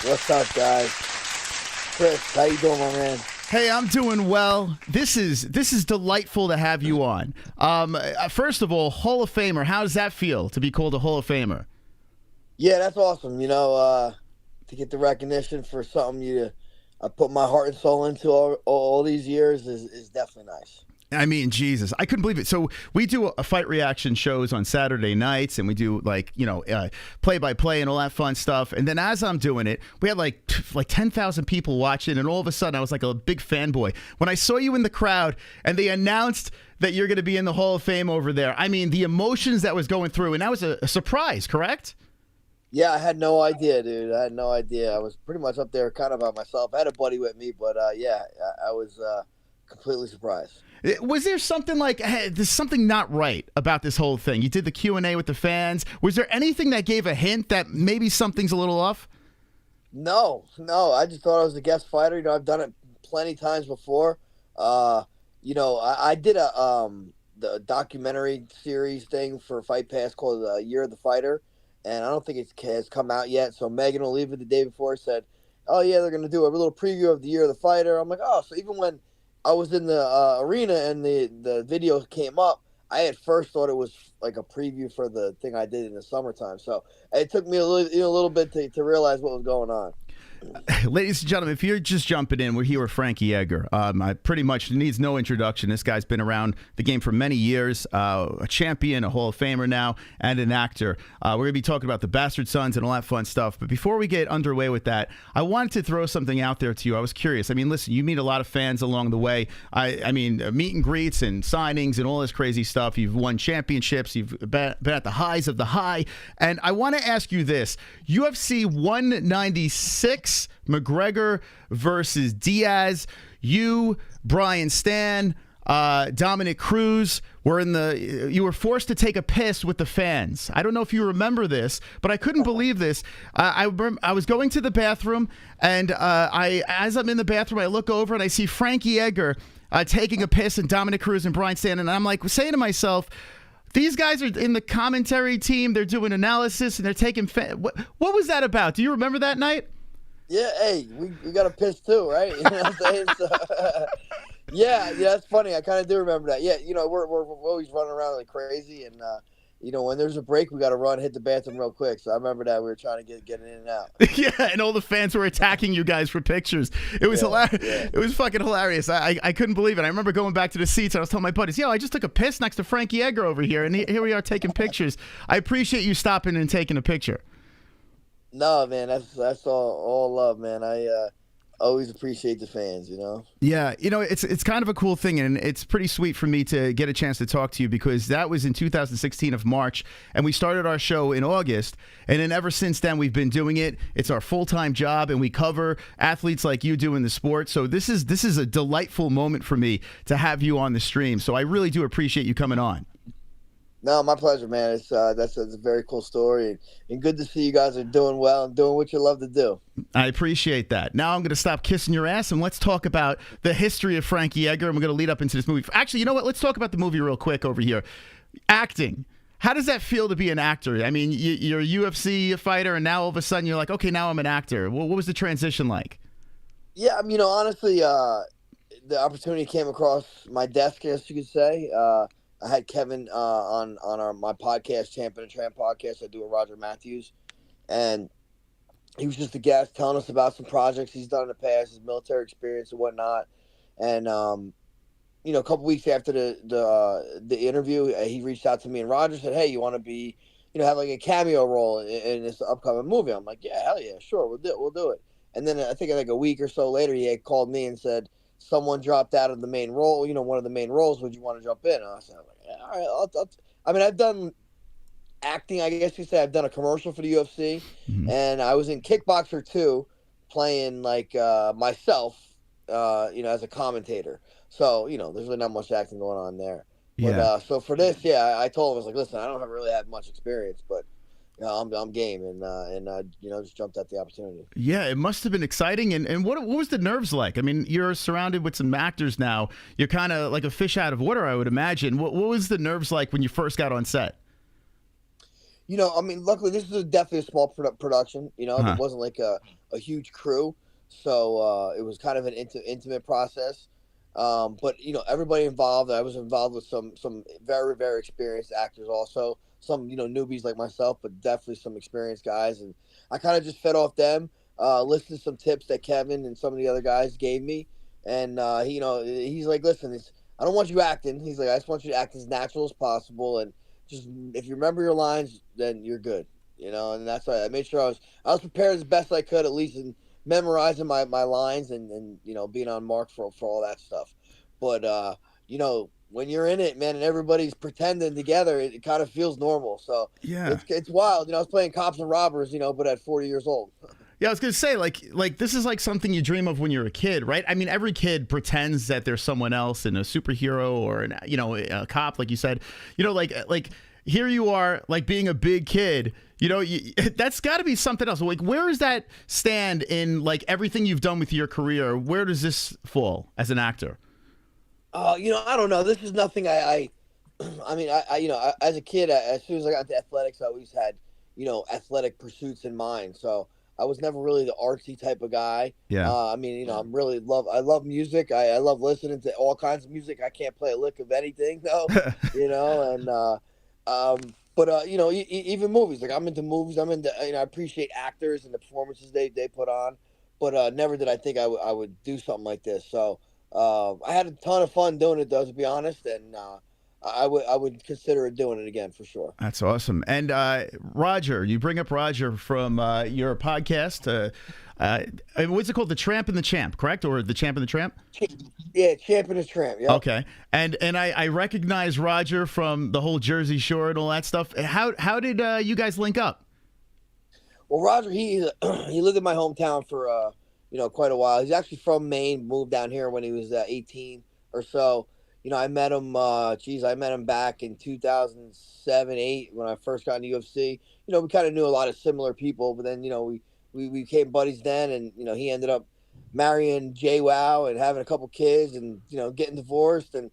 What's up, guys? Chris, how you doing, my man? Hey, I'm doing well. This is delightful to have you on. First of all, Hall of Famer. How does that feel to be called a Hall of Famer? Yeah, that's awesome. To get the recognition for something I put my heart and soul into all these years is definitely nice. I mean, Jesus, I couldn't believe it. So we do a fight reaction shows on Saturday nights, and we do play-by-play and all that fun stuff. And then as I'm doing it, we had like 10,000 people watching, and all of a sudden I was like a big fanboy. When I saw you in the crowd and they announced that you're going to be in the Hall of Fame over there, I mean, the emotions that was going through, and that was a surprise, correct? Yeah, I had no idea, dude. I had no idea. I was pretty much up there kind of by myself. I had a buddy with me, but I was completely surprised. Was there something like, hey, there's something not right about this whole thing? You did the Q&A with the fans. Was there anything that gave a hint that maybe something's a little off? No. I just thought I was a guest fighter. I've done it plenty times before. I did the documentary series thing for Fight Pass called Year of the Fighter, and I don't think it has come out yet. So Megan Oliva the day before said, "Oh yeah, they're gonna do a little preview of the Year of the Fighter." I'm like, "Oh," so even when I was in the arena and the video came up, I at first thought it was like a preview for the thing I did in the summertime. So it took me a little bit to realize what was going on. Ladies and gentlemen, if you're just jumping in, we're here with Frankie Edgar. I pretty much needs no introduction. This guy's been around the game for many years, a champion, a Hall of Famer now, and an actor. We're going to be talking about the Bastard Sons and all that fun stuff. But before we get underway with that, I wanted to throw something out there to you. I was curious. I mean, listen, you meet a lot of fans along the way. I mean, meet and greets and signings and all this crazy stuff. You've won championships. You've been at the highs of the high. And I want to ask you this. UFC 196. McGregor versus Diaz. You, Brian Stan, Dominic Cruz you were forced to take a piss with the fans. I don't know if you remember this, but I couldn't believe this. I was going to the bathroom, and as I'm in the bathroom, I look over and I see Frankie Edgar taking a piss, and Dominic Cruz and Brian Stan, and I'm like saying to myself, these guys are in the commentary team. They're doing analysis, and they're taking. What was that about? Do you remember that night? Yeah, hey, we got a piss too, right? You know what I'm saying? So, yeah, that's funny. I kind of do remember that. Yeah, we're always running around like crazy, and when there's a break, we got to run, hit the bathroom real quick. So I remember that we were trying to get in and out. Yeah, and all the fans were attacking you guys for pictures. It was hilarious. Yeah. It was fucking hilarious. I couldn't believe it. I remember going back to the seats, and I was telling my buddies, "Yo, I just took a piss next to Frankie Edgar over here, and here we are taking pictures." I appreciate you stopping and taking a picture. No, man, that's all love, man. I always appreciate the fans, Yeah, it's kind of a cool thing, and it's pretty sweet for me to get a chance to talk to you because that was in 2016 of March, and we started our show in August, and then ever since then we've been doing it. It's our full-time job, and we cover athletes like you do in the sport. So this is a delightful moment for me to have you on the stream. So I really do appreciate you coming on. No, my pleasure, man. It's that's a very cool story, and good to see you guys are doing well and doing what you love to do. I appreciate that. Now I'm going to stop kissing your ass, and let's talk about the history of Frankie Edgar, and we're going to lead up into this movie. Actually, you know what? Let's talk about the movie real quick over here. Acting. How does that feel to be an actor? I mean, you're a UFC fighter, and now all of a sudden you're like, okay, now I'm an actor. What was the transition like? Yeah, I mean, honestly, the opportunity came across my desk, I guess you could say. I had Kevin on my podcast, Champion and Tramp podcast I do with Roger Matthews, and he was just a guest telling us about some projects he's done in the past, his military experience and whatnot. And a couple weeks after the interview, he reached out to me, and Roger said, "Hey, you want to be, have like a cameo role in this upcoming movie?" I'm like, "Yeah, hell yeah, sure, we'll do it." And then I think like a week or so later, he had called me and said, someone dropped out of the main role, one of the main roles. Would you want to jump in? And I said, yeah, all right. I mean, I've done acting, I guess you say. I've done a commercial for the UFC, and I was in Kickboxer 2 playing like myself, as a commentator. So, there's really not much acting going on there. Yeah. But, so for this, I told him, I was like, listen, I don't really have much experience, but I'm game, and just jumped at the opportunity. Yeah, it must have been exciting. And what was the nerves like? I mean, you're surrounded with some actors now. You're kind of like a fish out of water, I would imagine. What was the nerves like when you first got on set? I mean, luckily this is definitely a small production. There Uh-huh. wasn't like a huge crew, so it was kind of an intimate process. But everybody involved. I was involved with some very very experienced actors, also some newbies like myself, but definitely some experienced guys. And I kind of just fed off them, listened to some tips that Kevin and some of the other guys gave me, and he's like, listen, I don't want you acting. He's like, I just want you to act as natural as possible, and just if you remember your lines, then you're good. And that's why I made sure I was prepared as best I could, at least in memorizing my lines and being on mark for all that stuff. But when you're in it, man, and everybody's pretending together, it kind of feels normal. So Yeah. it's wild. I was playing cops and robbers, but at 40 years old. Yeah, I was gonna say like this is like something you dream of when you're a kid, right? I mean, every kid pretends that there's someone else in a superhero or a cop, like you said. Like here you are, like being a big kid. That's got to be something else. Like, where does that stand in like everything you've done with your career? Where does this fall as an actor? I don't know. This is nothing. I mean, as a kid, as soon as I got into athletics, I always had, athletic pursuits in mind. So I was never really the artsy type of guy. Yeah. I mean, I love music. I love listening to all kinds of music. I can't play a lick of anything though, and but even movies. Like I'm into movies. I'm into, I appreciate actors and the performances they put on, but never did I think I would do something like this. So I had a ton of fun doing it though, to be honest, and I would consider doing it again for sure. That's awesome. And Roger, you bring up Roger from your podcast. What's it called? The Tramp and the Champ, correct? Or the Champ and the Tramp? Yeah, Champ and the Tramp. Yeah. Okay. And I recognize Roger from the whole Jersey Shore and all that stuff. How did you guys link up? Well, Roger, he he lived in my hometown for quite a while. He's actually from Maine, moved down here when he was 18 or so. I met him. I met him back in 2007, 8 when I first got in the UFC. We kind of knew a lot of similar people, but then we became buddies then, and he ended up marrying JWoww and having a couple kids, and getting divorced, and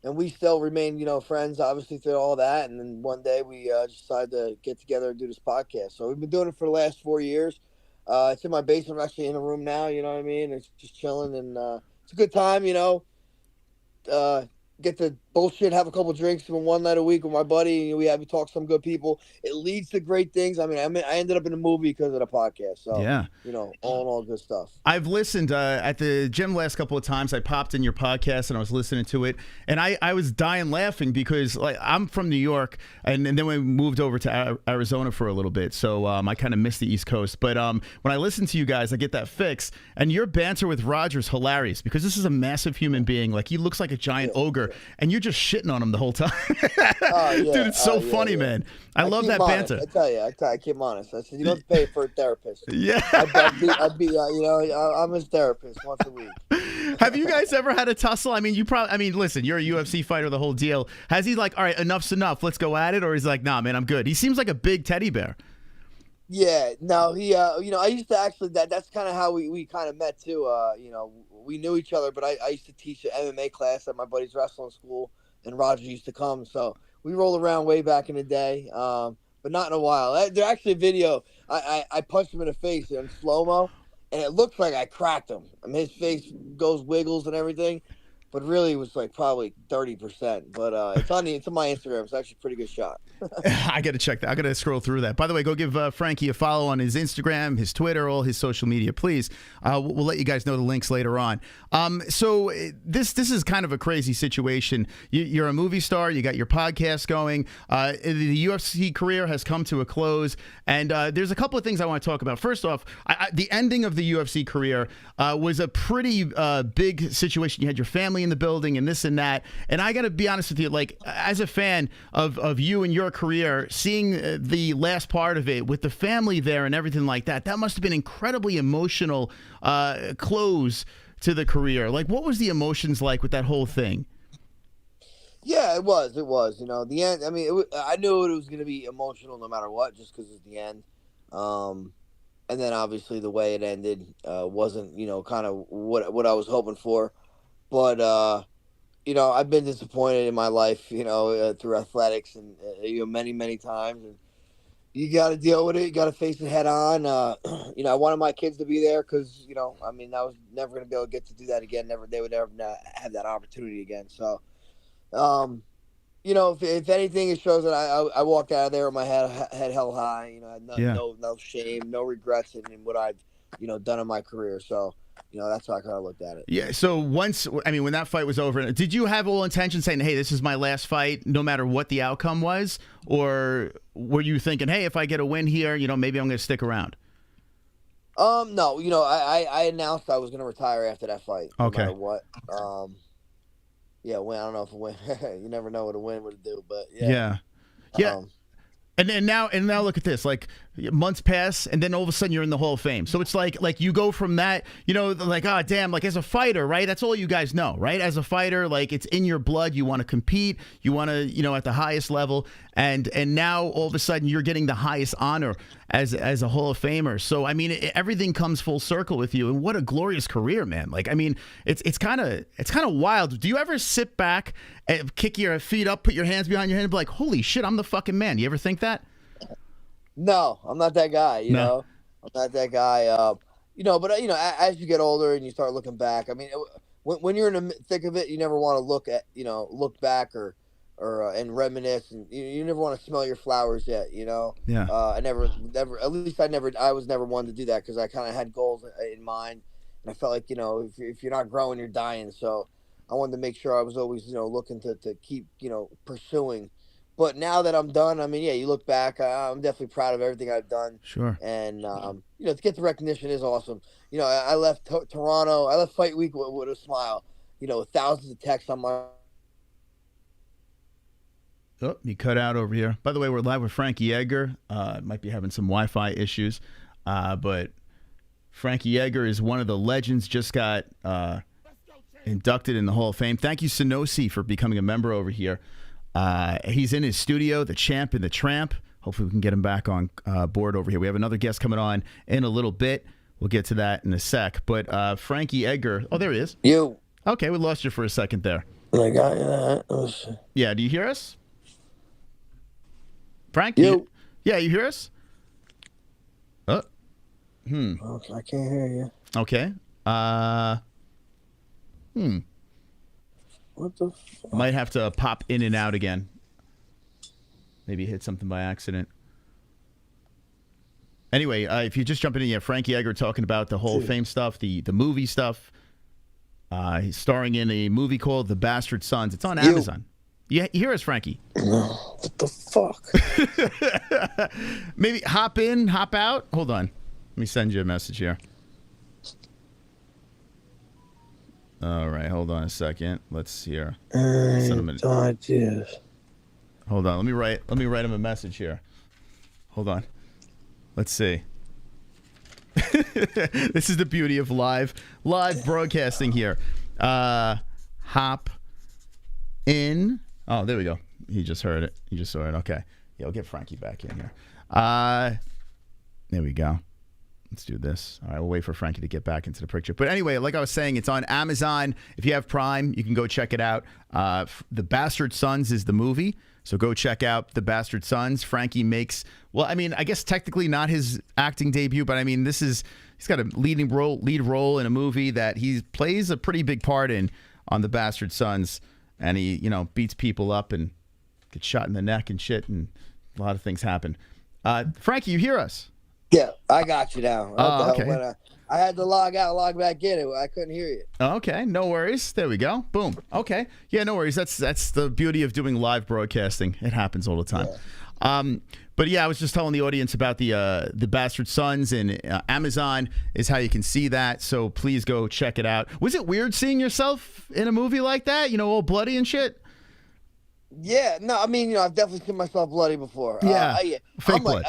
we still remain friends, obviously, through all that. And then one day we just decided to get together and do this podcast. So we've been doing it for the last 4 years. It's in my basement. I'm actually in a room now. You know what I mean? It's just chilling, and it's a good time. Get to bullshit, have a couple drinks one night a week with my buddy. We talk some good people. It leads to great things. I mean, I ended up in a movie because of the podcast. So Yeah. all in all, good stuff. I've listened at the gym last couple of times. I popped in your podcast and I was listening to it, and I was dying laughing because like I'm from New York, and then we moved over to Arizona for a little bit, so I kind of missed the East Coast. But when I listen to you guys, I get that fix, and your banter with Roger's hilarious because this is a massive human being. Like he looks like a giant ogre, and you're just shitting on him the whole time. Dude, it's so funny, man. I love that banter. I tell you, I keep honest. I said you don't have to pay for a therapist. Yeah. I'm his therapist once a week. Have you guys ever had a tussle? I mean, listen, you're a UFC fighter, the whole deal. Has he like, all right, enough's enough, let's go at it? Or he's like, nah, man, I'm good. He seems like a big teddy bear. Yeah, no, he, I used to actually, that's kind of how we kind of met too. We knew each other, but I used to teach an MMA class at my buddy's wrestling school, and Roger used to come. So we rolled around way back in the day, but not in a while. There's actually a video, I punched him in the face in slow-mo, and it looks like I cracked him. I mean, his face wiggles and everything. But really, it was like probably 30%. But it's on my Instagram. It's actually a pretty good shot. I got to check that. I got to scroll through that. By the way, go give Frankie a follow on his Instagram, his Twitter, all his social media, please. We'll let you guys know the links later on. So this is kind of a crazy situation. You're a movie star. You got your podcast going. The UFC career has come to a close, and there's a couple of things I want to talk about. First off, the ending of the UFC career was a pretty big situation. You had your family in the building and this and that, and I gotta be honest with you, like as a fan of you and your career, seeing the last part of it with the family there and everything like that must have been incredibly emotional close to the career. Like, what was the emotions like with that whole thing? Yeah, it was the end. I mean, I knew it was going to be emotional no matter what, just because it's the end. And then obviously the way it ended wasn't kind of what I was hoping for. But, I've been disappointed in my life, through athletics and, many, many times. And, You got to deal with it. You got to face it head on. I wanted my kids to be there because, I mean, I was never going to be able to get to do that again. They would never have that opportunity again. So, if anything, it shows that I walked out of there with my head held high. I had no shame, no regrets in what I've, done in my career. So, that's how I kind of looked at it. Yeah. So when that fight was over, did you have all intention saying, hey, this is my last fight, no matter what the outcome was? Or were you thinking, hey, if I get a win here, maybe I'm going to stick around? No, I announced I was going to retire after that fight. No matter what. Yeah, win. I don't know if a win. You never know what a win would do, but yeah. And now look at this. Like months pass, and then all of a sudden you're in the Hall of Fame. So it's like you go from that, like, oh damn, like as a fighter, right? That's all you guys know, right? As a fighter, like it's in your blood. You want to compete. You want to, at the highest level. And now all of a sudden you're getting the highest honor as a Hall of Famer. So I mean, everything comes full circle with you. And what a glorious career, man! Like I mean, it's kind of wild. Do you ever sit back and kick your feet up, put your hands behind your head, and be like, holy shit, I'm the fucking man? You ever think that? No, I'm not that guy. I'm not that guy. But as you get older and you start looking back, I mean, when you're in the thick of it, you never want to look back or and reminisce, and you never want to smell your flowers yet. Yeah. I was never one to do that because I kind of had goals in mind, and I felt like if you're not growing, you're dying. So I wanted to make sure I was always looking to keep pursuing. But now that I'm done, I mean, yeah, you look back, I'm definitely proud of everything I've done. Sure. And, to get the recognition is awesome. I left Toronto. I left Fight Week with a smile, with thousands of texts on my. Oh, you cut out over here. By the way, we're live with Frankie Edgar. Might be having some Wi-Fi issues. But Frankie Edgar is one of the legends, just got inducted in the Hall of Fame. Thank you, Sonosi, for becoming a member over here. He's in his studio, the champ and the tramp. Hopefully we can get him back on board over here. We have another guest coming on in a little bit. We'll get to that in a sec. But Frankie Edgar, oh, there he is. You. Okay, we lost you for a second there. I got you that. Yeah, do you hear us? Frankie? You. Yeah, you hear us? Okay, I can't hear you. Okay. What the fuck? Might have to pop in and out again. Maybe hit something by accident. Anyway, if you just jump in, yeah, Frankie Edgar talking about the Hall of Fame stuff, the movie stuff. He's starring in a movie called The Bastard Sons. It's on Amazon. Yeah, you hear us, Frankie? No. What the fuck? Maybe hop in, hop out. Hold on. Let me send you a message here. All right, hold on a second. Let's see here. Ideas. Hold on. Let me write him a message here. Hold on. Let's see. This is the beauty of live broadcasting here. Hop in. Oh, there we go. He just heard it. He just saw it. Okay. Yeah, we'll get Frankie back in here. There we go. Let's do this. All right, we'll wait for Frankie to get back into the picture. But anyway, like I was saying, it's on Amazon. If you have Prime, you can go check it out. The Bastard Sons is the movie, so go check out The Bastard Sons. Frankie makes, well, I mean, I guess technically not his acting debut, but I mean, he's got a lead role in a movie that he plays a pretty big part in on The Bastard Sons, and he, beats people up and gets shot in the neck and shit, and a lot of things happen. Frankie, you hear us? Yeah, I got you now. Okay. I had to log out, log back in. I couldn't hear you. Okay, no worries. There we go. Boom. Okay. Yeah, no worries. That's the beauty of doing live broadcasting. It happens all the time. Yeah. But yeah, I was just telling the audience about the Bastard Sons, and Amazon is how you can see that. So please go check it out. Was it weird seeing yourself in a movie like that? All bloody and shit? Yeah. No, I mean, I've definitely seen myself bloody before. Yeah. Fake blood.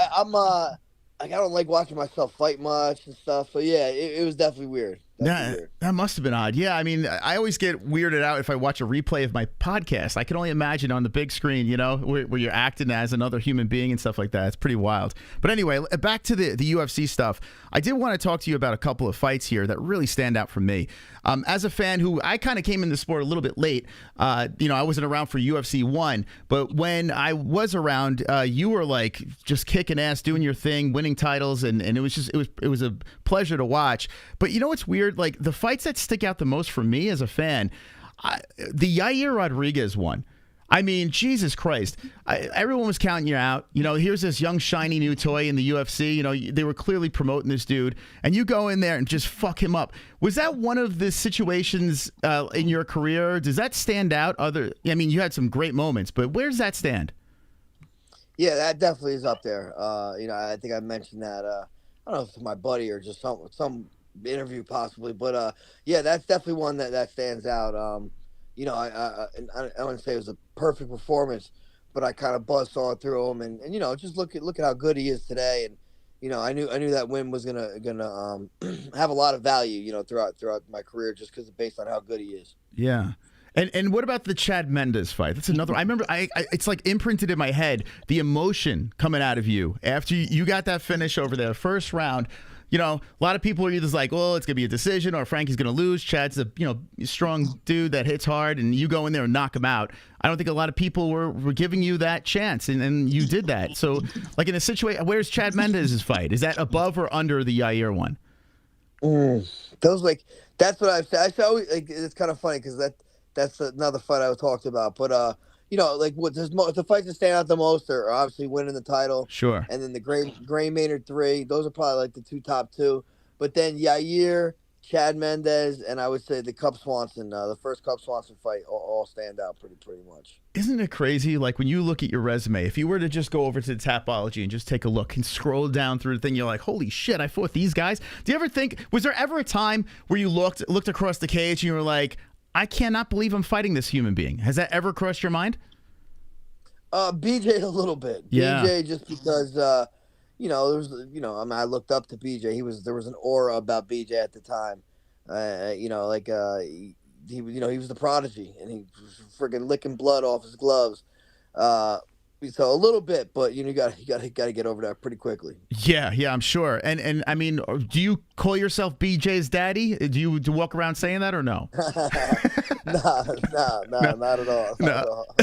I don't like watching myself fight much and stuff. So yeah, it was definitely weird. Definitely weird. That must have been odd. Yeah, I mean, I always get weirded out if I watch a replay of my podcast. I can only imagine on the big screen, you know, where you're acting as another human being and stuff like that. It's pretty wild. But anyway, back to the UFC stuff. I did want to talk to you about a couple of fights here that really stand out for me. As a fan who I kind of came in the sport a little bit late, you know, I wasn't around for UFC 1, but when I was around, you were like just kicking ass, doing your thing, winning titles, and it was just it was a pleasure to watch. But you know what's weird? Like the fights that stick out the most for me as a fan, the Yair Rodriguez one. I mean, Jesus Christ. Everyone was counting you out. You know, here's this young, shiny new toy in the UFC. You know, they were clearly promoting this dude. And you go in there and just fuck him up. Was that one of the situations in your career? Does that stand out? I mean, you had some great moments, but where does that stand? Yeah, that definitely is up there. You know, I think I mentioned that. I don't know if it's my buddy or just some interview possibly. But, yeah, that's definitely one that stands out. You know, I wouldn't say it was a perfect performance, but I kind of buzzsawed through him, and you know, just look at how good he is today, and you know, I knew that win was gonna have a lot of value, you know, throughout my career, just because based on how good he is. Yeah. And what about the Chad Mendes fight? That's another. I remember. It's like imprinted in my head, the emotion coming out of you after you got that finish over there, first round. You know, a lot of people are either like, well, it's going to be a decision or Frankie's going to lose. Chad's a, you know, strong dude that hits hard and you go in there and knock him out. I don't think a lot of people were giving you that chance and you did that. So, like in a situation, where's Chad Mendes' fight? Is that above or under the Yair one? Those that's what I've said. Like, it's kind of funny because that's another fight I talked about. But, you know, like the fights that stand out the most are obviously winning the title. Sure. And then the Gray Maynard 3. Those are probably like the top two. But then Yair, Chad Mendes, and I would say the Cub Swanson, the first Cub Swanson fight all stand out pretty much. Isn't it crazy? Like when you look at your resume, if you were to just go over to the Tapology and just take a look and scroll down through the thing, you're like, holy shit, I fought these guys. Do you ever think, was there ever a time where you looked across the cage and you were like, I cannot believe I'm fighting this human being? Has that ever crossed your mind? BJ a little bit. Yeah. BJ just because you know, I mean, I looked up to BJ. There was an aura about BJ at the time. You know, like he was the prodigy and he was friggin' licking blood off his gloves. So a little bit, but you know, you got to get over that pretty quickly. Yeah, I'm sure. And I mean, do you call yourself BJ's daddy? Do you walk around saying that or no? No, not at all. Not at all.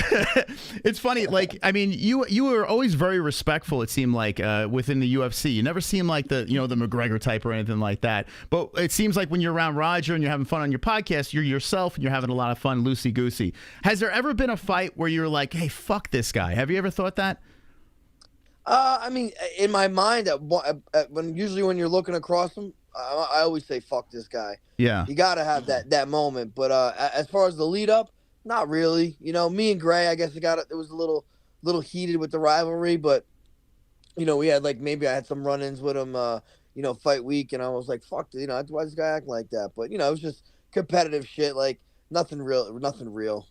It's funny. Like, I mean, you were always very respectful. It seemed like within the UFC, you never seemed like the McGregor type or anything like that. But it seems like when you're around Roger and you're having fun on your podcast, you're yourself and you're having a lot of fun, loosey goosey. Has there ever been a fight where you're like, hey, fuck this guy? Have you ever thought that? I mean, in my mind, when you're looking across him, I always say, fuck this guy. Yeah. You got to have that moment. But as far as the lead up, not really. You know, me and Gray, I guess it was a little heated with the rivalry. But, you know, we had maybe I had some run-ins with him, you know, fight week. And I was like, fuck, you know, why is this guy acting like that? But, you know, it was just competitive shit. Like, nothing real.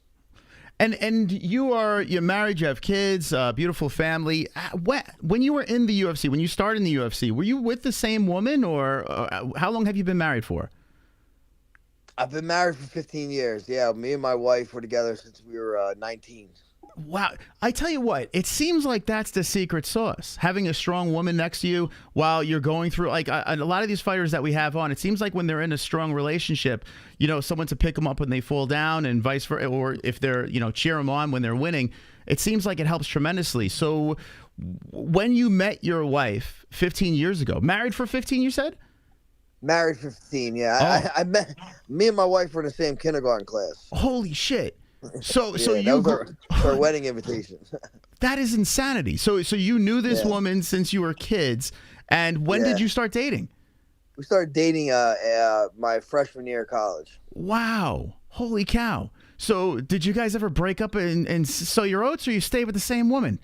And you're married, you have kids, beautiful family. When you were in the UFC, when you started in the UFC, were you with the same woman or how long have you been married for? I've been married for 15 years. Yeah, me and my wife were together since we were 19. Wow. I tell you what, it seems like that's the secret sauce. Having a strong woman next to you while you're going through, like a lot of these fighters that we have on, it seems like when they're in a strong relationship, you know, someone to pick them up when they fall down and vice versa, or if they're, you know, cheer them on when they're winning, it seems like it helps tremendously. So when you met your wife 15 years ago, married for 15, you said? Married for 15, yeah. I met, me and my wife were in the same kindergarten class. Holy shit. So that was our wedding invitation. That is insanity. So you knew this woman since you were kids, and when did you start dating? We started dating my freshman year of college. Wow. Holy cow. So did you guys ever break up and sow your oats, or you stayed with the same woman?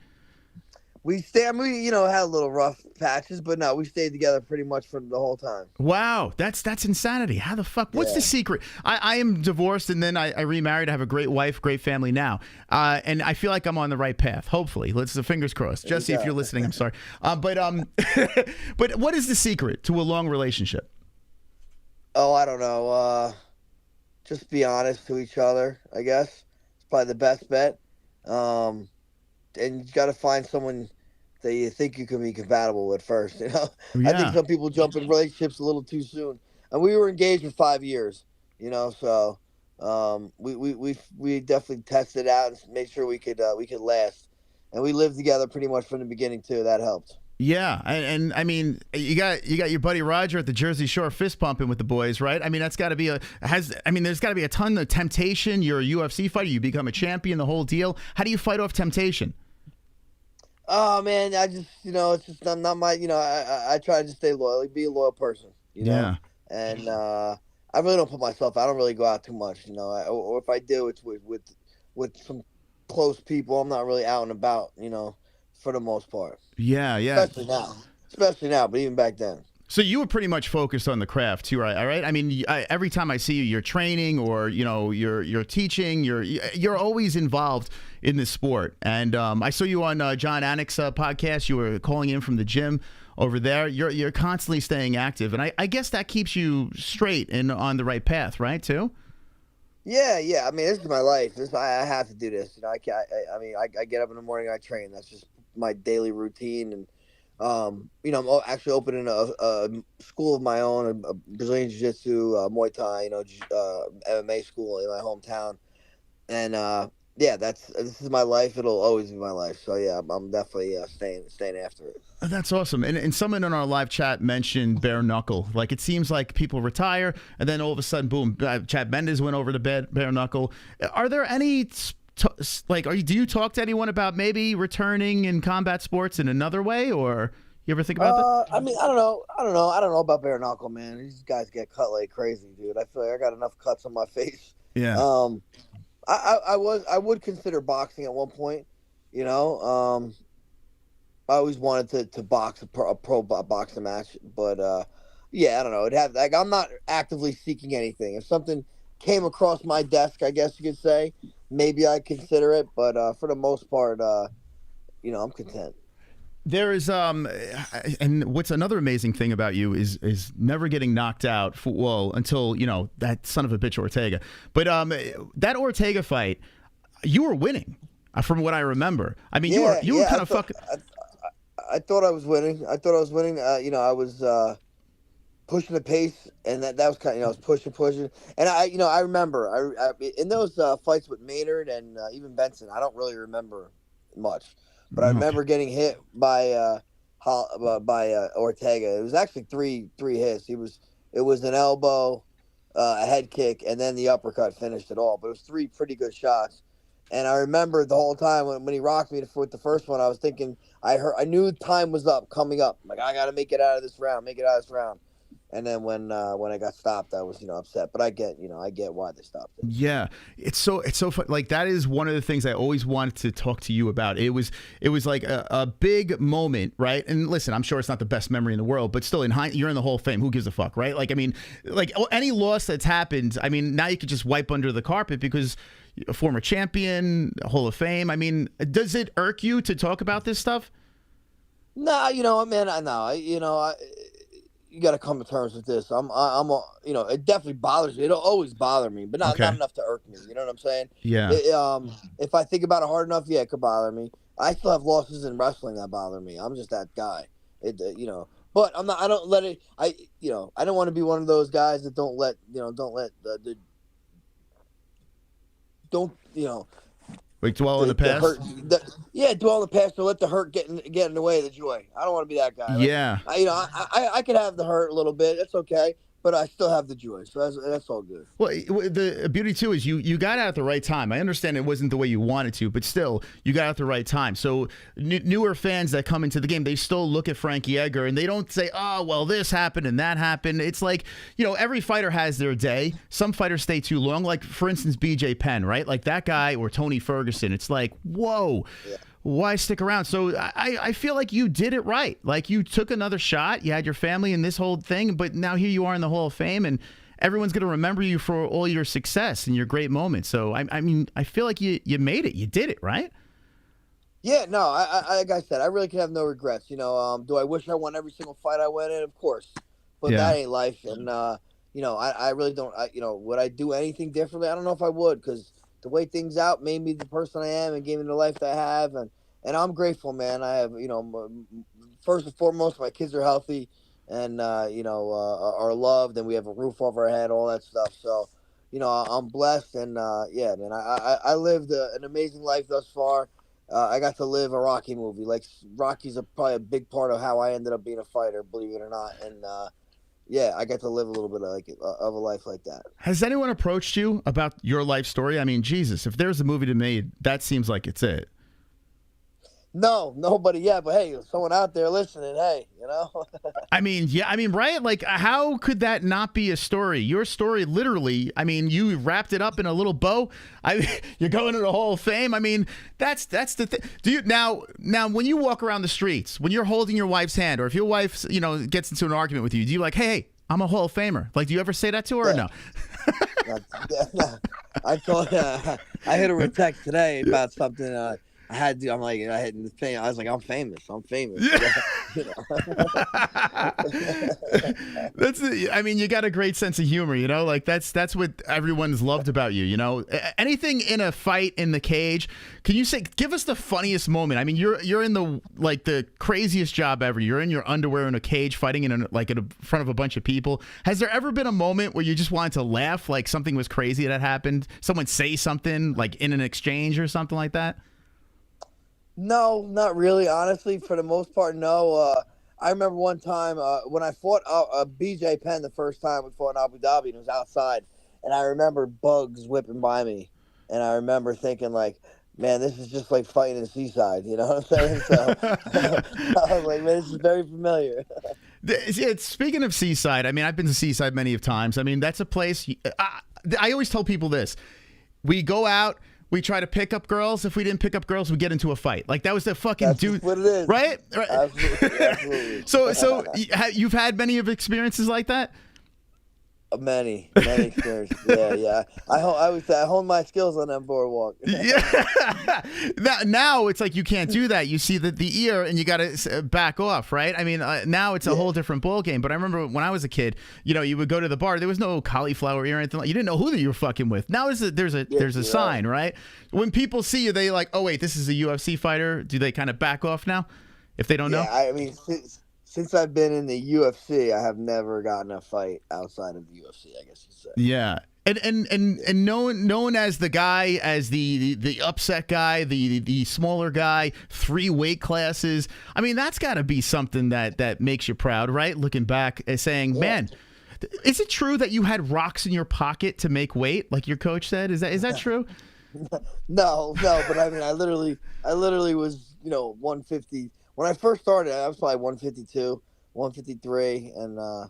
We you know, had a little rough patches, but no, we stayed together pretty much for the whole time. Wow, that's insanity. How the fuck? What's the secret? I am divorced, and then I remarried. I have a great wife, great family now, and I feel like I'm on the right path. Hopefully, let's fingers crossed. Jesse, if you're listening, I'm sorry. But what is the secret to a long relationship? Oh, I don't know. Just be honest to each other, I guess. It's probably the best bet. Um, and you got to find someone that you think you can be compatible with first. I think Yeah. some people jump in relationships a little too soon, and we were engaged for 5 years. So we definitely tested out and made sure we could last, and we lived together pretty much from the beginning too. That helped. Yeah, and I mean, you got your buddy Roger at the Jersey Shore fist pumping with the boys, right? I mean, that's got to be there's got to be a ton of temptation. You're a UFC fighter, you become a champion, the whole deal. How do you fight off temptation? Oh man, I just it's just not my I try to just stay loyal, like, be a loyal person, Yeah. and I really don't put myself. I don't really go out too much, or if I do, it's with some close people. I'm not really out and about, for the most part. Yeah, yeah. Especially now, but even back then. So you were pretty much focused on the craft too, right? All right. I mean, every time I see you, you're training or you're teaching. You're always involved in this sport. And I saw you on John Anik's podcast. You were calling in from the gym over there. You're constantly staying active, and I guess that keeps you straight and on the right path, right? Too. Yeah, yeah. I mean, this is my life. I have to do this. I can't. I get up in the morning. I train. That's just my daily routine. And I'm actually opening a school of my own, a Brazilian Jiu-Jitsu, Muay Thai, MMA school in my hometown. And yeah, this is my life. It'll always be my life. So yeah, I'm definitely staying after it. That's awesome. And someone in our live chat mentioned bare knuckle. Like, it seems like people retire, and then all of a sudden, boom, Chad Mendes went over to bare knuckle. Are there any do you talk to anyone about maybe returning in combat sports in another way, or you ever think about that? I mean, I don't know about bare knuckle, man. These guys get cut like crazy, dude. I feel like I got enough cuts on my face. Yeah. Um, I would consider boxing at one point. You know, I always wanted to box a pro boxing match, but yeah, I don't know. I'm not actively seeking anything. If something came across my desk, I guess you could say, maybe I'd consider it. But for the most part, I'm content. There is and what's another amazing thing about you is never getting knocked out until that son of a bitch Ortega. But that Ortega fight, you were winning, from what I remember. I mean, you were kind of fucking. I thought I was winning. I was pushing the pace, and that was kind of, I was pushing, and I remember I in those fights with Maynard and even Benson, I don't really remember much. But I remember getting hit by Ortega. It was actually three hits. It was an elbow, a head kick, and then the uppercut finished it all. But it was three pretty good shots. And I remember the whole time when he rocked me with the first one, I was thinking I knew time was coming up. I'm like, I got to make it out of this round. And then when I got stopped, I was upset. But I get why they stopped it. Yeah, it's so fun. Like, that is one of the things I always wanted to talk to you about. It was like a big moment, right? And listen, I'm sure it's not the best memory in the world, but still, you're in the Hall of Fame. Who gives a fuck, right? Like, I mean, like, any loss that's happened, I mean, now you could just wipe under the carpet because a former champion, Hall of Fame. I mean, does it irk you to talk about this stuff? Nah, man, I know, you got to come to terms with this. It definitely bothers me. It'll always bother me, but not enough to irk me. You know what I'm saying? Yeah. If I think about it hard enough, yeah, it could bother me. I still have losses in wrestling that bother me. I'm just that guy. But I'm not. I don't let it. I don't want to be one of those guys that don't let Like, dwell in the past? Dwell in the past to let the hurt get in the way of the joy. I don't want to be that guy. Yeah. I could have the hurt a little bit. That's okay. But I still have the joy. So that's all good. Well, the beauty, too, is you got out at the right time. I understand it wasn't the way you wanted to, but still, you got out at the right time. So newer fans that come into the game, they still look at Frankie Edgar, and they don't say, oh, well, this happened and that happened. It's like, every fighter has their day. Some fighters stay too long. Like, for instance, BJ Penn, right? Like, that guy, or Tony Ferguson. It's like, whoa. Yeah. Why stick around? So I feel like you did it right. Like, you took another shot. You had your family in this whole thing, but now here you are in the Hall of Fame, and everyone's going to remember you for all your success and your great moments. So, I mean, I feel like you made it. You did it, right? Yeah, no, like I said, I really can have no regrets. Do I wish I won every single fight I went in? Of course. But that ain't life. And, I really don't. Would I do anything differently? I don't know if I would, because the way things out made me the person I am and gave me the life that I have, and I'm grateful, man. I have, first and foremost, my kids are healthy, and are loved, and we have a roof over our head, all that stuff. So, I'm blessed, and yeah, man, I lived an amazing life thus far. I got to live a Rocky movie. Like, Rocky's probably a big part of how I ended up being a fighter, believe it or not, and. Yeah, I got to live a little bit of a life like that. Has anyone approached you about your life story? I mean, Jesus, if there's a movie to me, that seems like it's it. No, nobody yet. But hey, someone out there listening, hey, I mean, yeah, I mean, right? Like, how could that not be a story? Your story, literally. I mean, you wrapped it up in a little bow. You're going to the Hall of Fame. I mean, that's the thing. Do you now when you walk around the streets, when you're holding your wife's hand, or if your wife, gets into an argument with you, do you like, hey, I'm a Hall of Famer? Like, do you ever say that to her or no? I hit her with a text today about something. I'm like, I had the thing. I was like, I'm famous. Yeah. I mean, you got a great sense of humor, like that's what everyone's loved about you, Anything in a fight in the cage, can you give us the funniest moment? I mean, you're in the craziest job ever. You're in your underwear in a cage fighting in front of a bunch of people. Has there ever been a moment where you just wanted to laugh, like something was crazy that happened? Someone say something like in an exchange or something like that? No, not really. Honestly, for the most part, no. I remember one time when I fought BJ Penn the first time we fought in Abu Dhabi, and it was outside, and I remember bugs whipping by me, and I remember thinking like, man, this is just like fighting in Seaside. You know what I'm saying? So I was like, man, this is very familiar. Speaking of Seaside, I mean, I've been to Seaside many of times. I mean, that's a place. I always tell people this: we go out. We try to pick up girls. If we didn't pick up girls, we get into a fight. Like, that was the fucking That's dude. What it is. Right? Absolutely. So you've had many of experiences like that? Many experiences. Yeah. I would say I honed my skills on that boardwalk. Yeah. Now it's like you can't do that. You see the ear and you got to back off, right? I mean, now it's a whole different ball game. But I remember when I was a kid, you would go to the bar. There was no cauliflower ear or anything. You didn't know who you were fucking with. Now there's a sign, right? When people see you, they like, oh wait, this is a UFC fighter. Do they kind of back off now if they don't know? I mean. Since I've been in the UFC, I have never gotten a fight outside of the UFC, I guess you'd say. Yeah. And known as the guy, as the upset guy, the smaller guy, 3 weight classes. I mean, that's got to be something that makes you proud, right? Looking back and saying, man, is it true that you had rocks in your pocket to make weight, like your coach said? Is that true? No, but I mean, I literally was, 150. When I first started, I was probably 152, 153, and I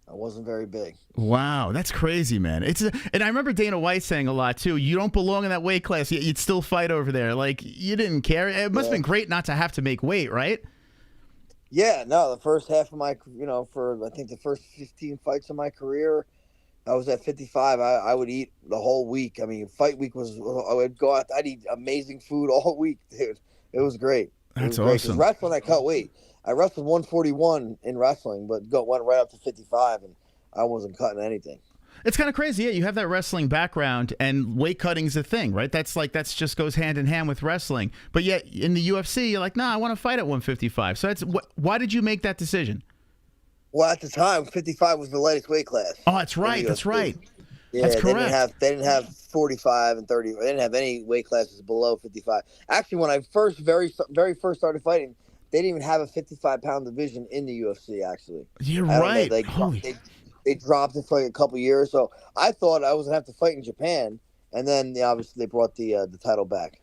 wasn't very big. Wow, that's crazy, man. And I remember Dana White saying a lot too. You don't belong in that weight class. You'd still fight over there. Like, you didn't care. It must have been great not to have to make weight, right? Yeah, no. The first half of my, for I think the first 15 fights of my career, I was at 55. I would eat the whole week. I mean, fight week I would go out. I'd eat amazing food all week, dude. It was great. That's awesome. Wrestling, I cut weight. I wrestled 141 in wrestling, but went right up to 55, and I wasn't cutting anything. It's kind of crazy. Yeah, you have that wrestling background, and weight cutting's a thing, right? That's just goes hand in hand with wrestling. But yet in the UFC, you're like, nah, I want to fight at 155. So why did you make that decision? Well, at the time, 55 was the lightest weight class. Oh, that's right. That's right. Yeah, that's correct. They didn't have 45 and 30. They didn't have any weight classes below 55. Actually, when I very first started fighting, they didn't even have a 55-pound division in the UFC. Actually, you're right. They dropped it for like a couple years. So I thought I was gonna have to fight in Japan, and then obviously they brought the title back.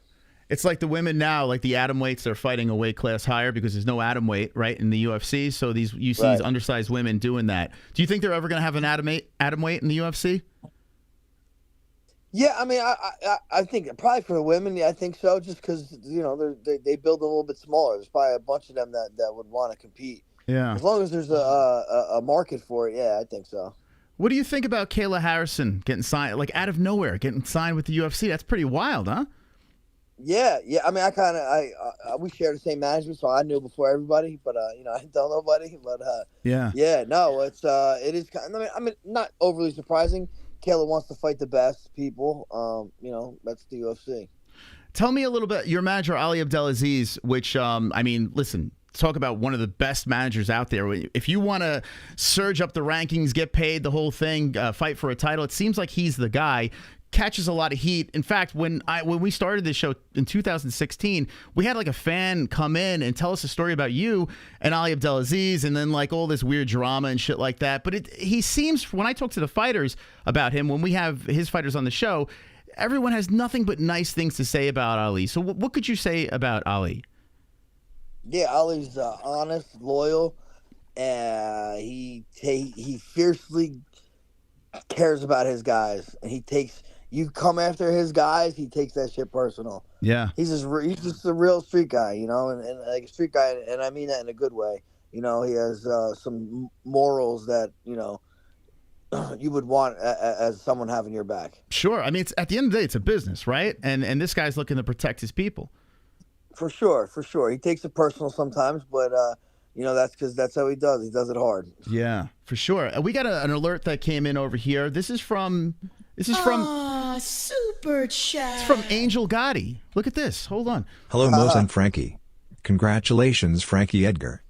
It's like the women now, like the atom weights, they're fighting a weight class higher because there's no atom weight, right, in the UFC. So you see these undersized women doing that. Do you think they're ever going to have an atom weight in the UFC? Yeah, I mean, I think probably for the women, I think so, just because, they build them a little bit smaller. There's probably a bunch of them that would want to compete. Yeah. As long as there's a market for it, yeah, I think so. What do you think about Kayla Harrison getting signed, like out of nowhere, getting signed with the UFC? That's pretty wild, huh? Yeah, yeah. I mean, we share the same management, so I knew before everybody. But I didn't tell nobody. But Yeah. yeah, no, it is kind. I mean, not overly surprising. Kayla wants to fight the best people. That's the UFC. Tell me a little bit. Your manager Ali Abdelaziz, which I mean, listen. Talk about one of the best managers out there. If you want to surge up the rankings, get paid, the whole thing, fight for a title, it seems like he's the guy. Catches a lot of heat. In fact, when we started this show in 2016, we had like a fan come in and tell us a story about you and Ali Abdelaziz, and then like all this weird drama and shit like that. But he seems, when I talk to the fighters about him, when we have his fighters on the show, everyone has nothing but nice things to say about Ali. So what could you say about Ali? Yeah, Ali's honest, loyal. He fiercely cares about his guys, and you come after his guys, he takes that shit personal. Yeah, he's just a real street guy, and like a street guy, and I mean that in a good way. He has some morals that you would want as someone having your back. Sure. I mean, it's at the end of the day, it's a business, right? And this guy's looking to protect his people. For sure. He takes it personal sometimes, but that's because that's how he does. He does it hard. Yeah, for sure. We got an alert that came in over here. This is from Super Chat. It's from Angel Gotti. Look at this. Hold on. Hello, Mos and Frankie. Congratulations, Frankie Edgar.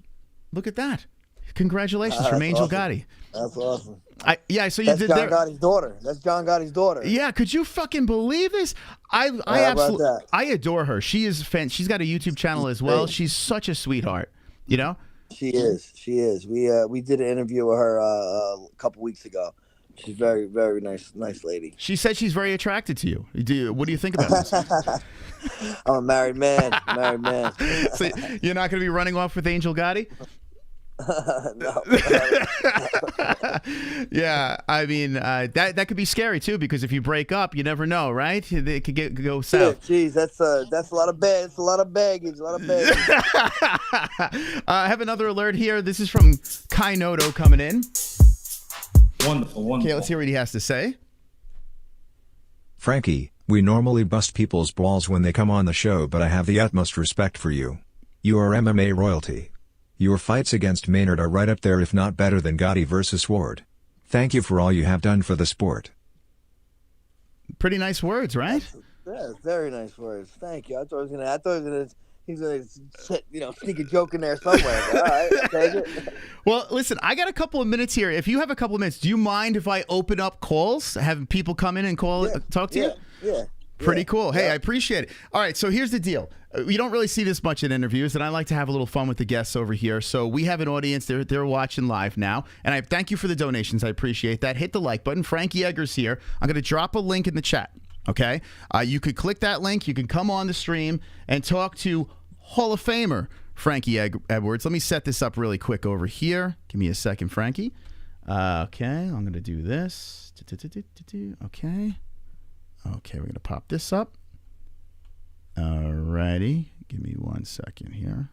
Look at that. Congratulations from Angel awesome. Gotti. That's awesome. So you That's did John there. Gotti's daughter. That's John Gotti's daughter. Yeah, could you fucking believe this? I absolutely, I adore her. She is she's got a YouTube channel as well. She's such a sweetheart. She is. We did an interview with her a couple weeks ago. She's very, very nice lady. She said she's very attracted to you. What do you think about this? I'm a married man. So you're not going to be running off with Angel Gotti? No. Yeah, I mean that could be scary too, because if you break up, you never know, right? It could go south. Jeez, that's a lot of baggage. A lot of baggage. I have another alert here. This is from Kai Noto coming in. Wonderful. Okay, let's hear what he has to say. Frankie, we normally bust people's balls when they come on the show, but I have the utmost respect for you. You are MMA royalty. Your fights against Maynard are right up there, if not better than Gotti versus Ward. Thank you for all you have done for the sport. Pretty nice words, right? Yeah, very nice words. Thank you. I thought he's gonna sneak a joke in there somewhere. All right, take it. Well, listen, I got a couple of minutes here. If you have a couple of minutes, do you mind if I open up calls, have people come in and talk to you? Yeah. Pretty cool. Hey, I appreciate it. All right, so here's the deal. You don't really see this much in interviews, and I like to have a little fun with the guests over here. So we have an audience. They're watching live now, and I thank you for the donations. I appreciate that. Hit the like button. Frankie Edgar's here. I'm going to drop a link in the chat, okay? You could click that link. You can come on the stream and talk to Hall of Famer Frankie Edwards. Let me set this up really quick over here. Give me a second, Frankie. Okay, I'm going to do this. Okay. Okay, we're going to pop this up. Alrighty. Give me 1 second here.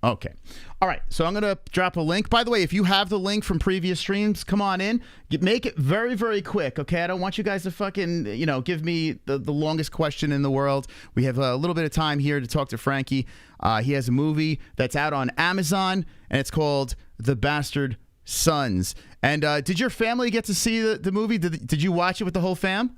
Okay. All right. So I'm going to drop a link. By the way, if you have the link from previous streams, come on in. Make it very, very quick, okay? I don't want you guys to fucking, give me the longest question in the world. We have a little bit of time here to talk to Frankie. He has a movie that's out on Amazon, and it's called The Bastard Sons. And did your family get to see the movie? Did you watch it with the whole fam?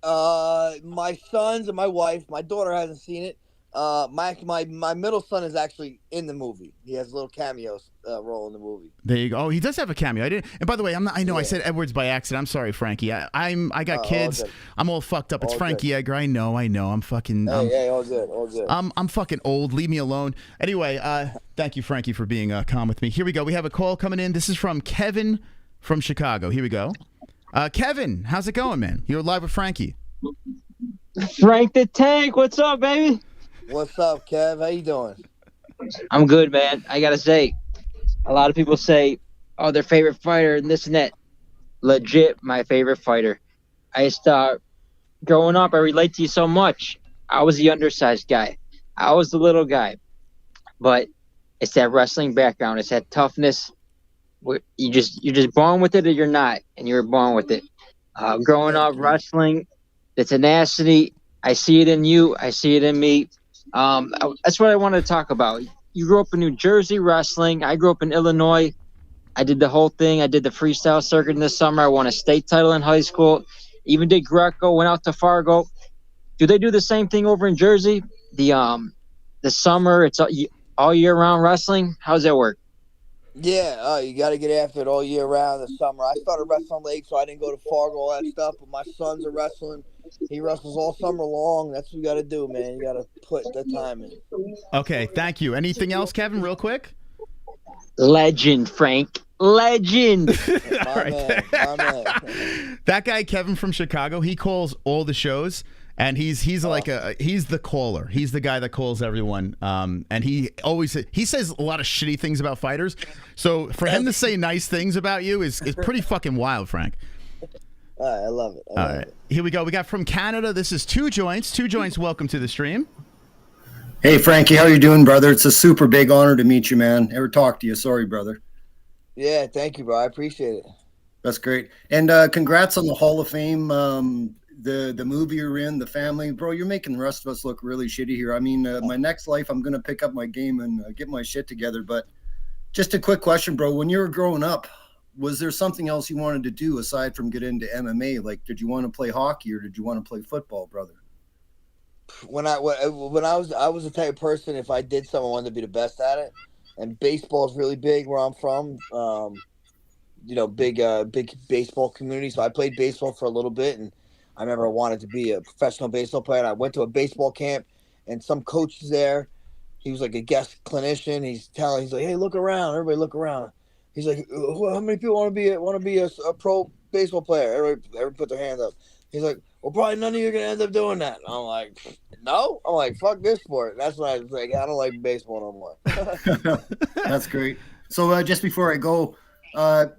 My sons and my wife. My daughter hasn't seen it. My middle son is actually in the movie. He has a little cameo role in the movie. There you go. Oh, he does have a cameo. I didn't. And by the way, I said Edwards by accident. I'm sorry, Frankie. I got kids. All I'm all fucked up. It's all Frankie good. Edgar. I know. I'm fucking. Hey, all good. I'm fucking old. Leave me alone. Anyway, thank you, Frankie, for being calm with me. Here we go. We have a call coming in. This is from Kevin from Chicago. Here we go. Kevin, how's it going, man? You're live with Frankie. Frank the Tank, what's up, baby? What's up, Kev? How you doing? I'm good, man. I gotta say, a lot of people say, oh, their favorite fighter and this and that. Legit, my favorite fighter. I just growing up, I relate to you so much. I was the undersized guy. I was the little guy. But it's that wrestling background. It's that toughness. You're just born with it or you're not, and you're born with it. Growing up wrestling, the tenacity, I see it in you. I see it in me. That's what I wanted to talk about. You grew up in New Jersey wrestling. I grew up in Illinois. I did the whole thing. I did the freestyle circuit in the summer. I won a state title in high school. Even did Greco. Went out to Fargo. Do they do the same thing over in Jersey? The summer, it's all year round wrestling. How's that work? Yeah, you got to get after it all year round. The summer, I started wrestling late, so I didn't go to Fargo, all that stuff. But my sons are wrestling. He wrestles all summer long. That's what you got to do, man. You got to put the time in. Okay, thank you. Anything else, Kevin, real quick? Legend, Frank. Legend. My man. That guy, Kevin from Chicago, he calls all the shows. And he's the caller. He's the guy that calls everyone. And he says a lot of shitty things about fighters. So for him to say nice things about you is pretty fucking wild, Frank. All right, I love it. All right, here we go. We got from Canada. This is Two Joints. Two Joints, welcome to the stream. Hey, Frankie, how you doing, brother? It's a super big honor to meet you, man. Never talked to you. Sorry, brother. Yeah, thank you, bro. I appreciate it. That's great. And congrats on the Hall of Fame. The movie you're in, the family, bro. You're making the rest of us look really shitty here. I mean, my next life, I'm gonna pick up my game and get my shit together. But just a quick question, bro. When you were growing up, was there something else you wanted to do aside from get into MMA? Like, did you want to play hockey or did you want to play football, brother? When I was the type of person, if I did something, I wanted to be the best at it. And baseball is really big where I'm from. Big baseball community. So I played baseball for a little bit, and I remember I wanted to be a professional baseball player. And I went to a baseball camp, and some coach was there. He was like a guest clinician. He's like, "Hey, look around! Everybody, look around." He's like, "How many people want to be a pro baseball player?" Everybody put their hands up. He's like, "Well, probably none of you are gonna end up doing that." And I'm like, "No." I'm like, "Fuck this sport." That's why I was like, "I don't like baseball no more." That's great. So just before I go,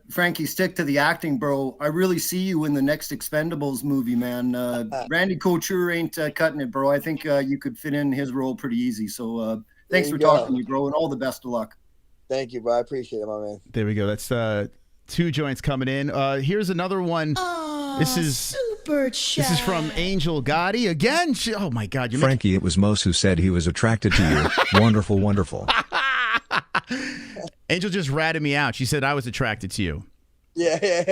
Frankie, stick to the acting, bro. I really see you in the next Expendables movie, man. Randy Couture ain't cutting it, bro. I think you could fit in his role pretty easy. So thanks for talking to me, bro, and all the best of luck. Thank you, bro. I appreciate it, my man. There we go. That's Two Joints coming in. Here's another one. This is super chat. This is from Angel Gotti again. Oh my God, Frankie, it was Mose who said he was attracted to you. Wonderful, wonderful. Angel just ratted me out. She said I was attracted to you. Yeah. Hey,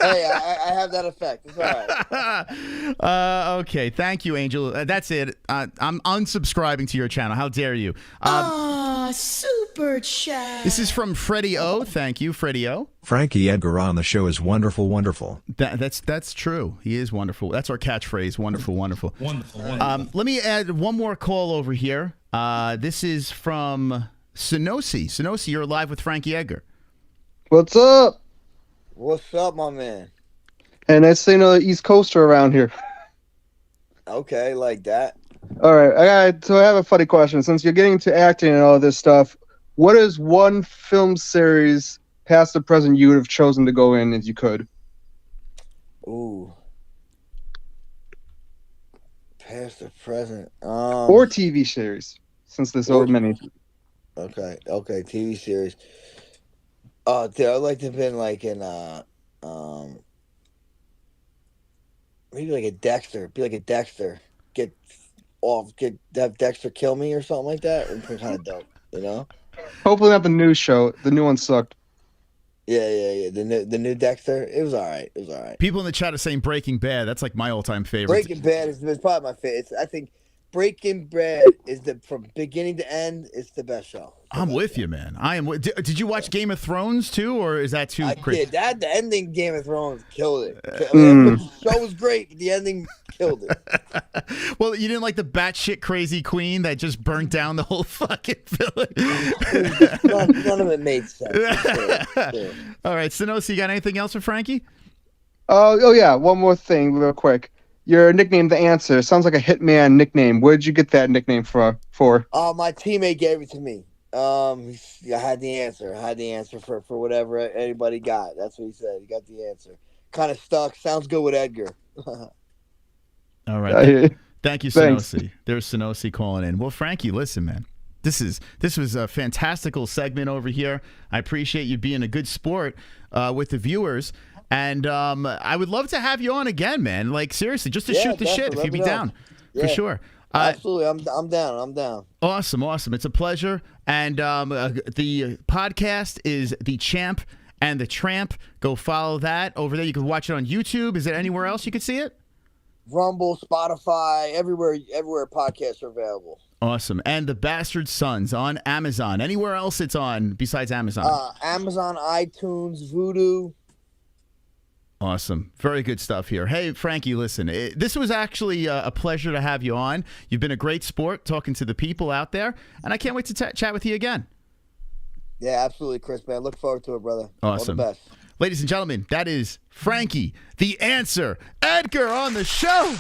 I have that effect. It's all right. Okay, thank you, Angel. That's it. I'm unsubscribing to your channel. How dare you? Super chat. This is from Freddie O. Thank you, Freddie O. Frankie Edgar on the show is wonderful, wonderful. That's true. He is wonderful. That's our catchphrase. Wonderful, wonderful. Wonderful. Let me add one more call over here. This is from Sonosi. Sonosi, you're live with Frankie Edgar. What's up? What's up, my man? And I seen an East Coaster around here. Okay, like that. All right, I have a funny question. Since you're getting into acting and all this stuff, what is one film series, past or present, you would have chosen to go in if you could? Ooh. Past or present. Or TV series, since there's so many. Okay, TV series. Dude, I'd like to have been like in maybe like a Dexter. Be like a Dexter. Have Dexter kill me or something like that. It would be kind of dope, you know? Hopefully not the new show. The new one sucked. Yeah. The new Dexter. It was all right. People in the chat are saying Breaking Bad. That's like my all-time favorite. Breaking Bad is probably my favorite. I think Breaking Bad is from beginning to end. It's the best show. I'm with you, man. I am. Did you watch Game of Thrones too, or is that too crazy? Did. The ending Game of Thrones killed it. I mean, the show was great, but the ending killed it. Well, you didn't like the batshit crazy queen that just burnt down the whole fucking village. None of it made sense. Sure. All right, Sonosi, you got anything else for Frankie? Oh yeah, one more thing, real quick. Your nickname, The Answer, sounds like a hitman nickname. Where did you get that nickname for? My teammate gave it to me. I had the answer. For whatever anybody got. That's what he said. He got the answer. Kind of stuck. Sounds good with Edgar. All right. Thank you, Sonosi. There's Sonosi calling in. Well, Frankie, listen, man. This was a fantastical segment over here. I appreciate you being a good sport with the viewers. And I would love to have you on again, man. Like, seriously, just to shoot the shit if you'd be down. Yeah. For sure. Absolutely. I'm down. I'm down. Awesome. It's a pleasure. And the podcast is The Champ and the Tramp. Go follow that over there. You can watch it on YouTube. Is there anywhere else you can see it? Rumble, Spotify, everywhere podcasts are available. Awesome. And The Bastard Sons on Amazon. Anywhere else it's on besides Amazon? Amazon, iTunes, Vudu. Awesome. Very good stuff here. Hey, Frankie, listen, this was actually a pleasure to have you on. You've been a great sport talking to the people out there, and I can't wait to chat with you again. Yeah, absolutely, Chris, man. Look forward to it, brother. Awesome. All the best. Ladies and gentlemen, that is Frankie, the Answer, Edgar on the show.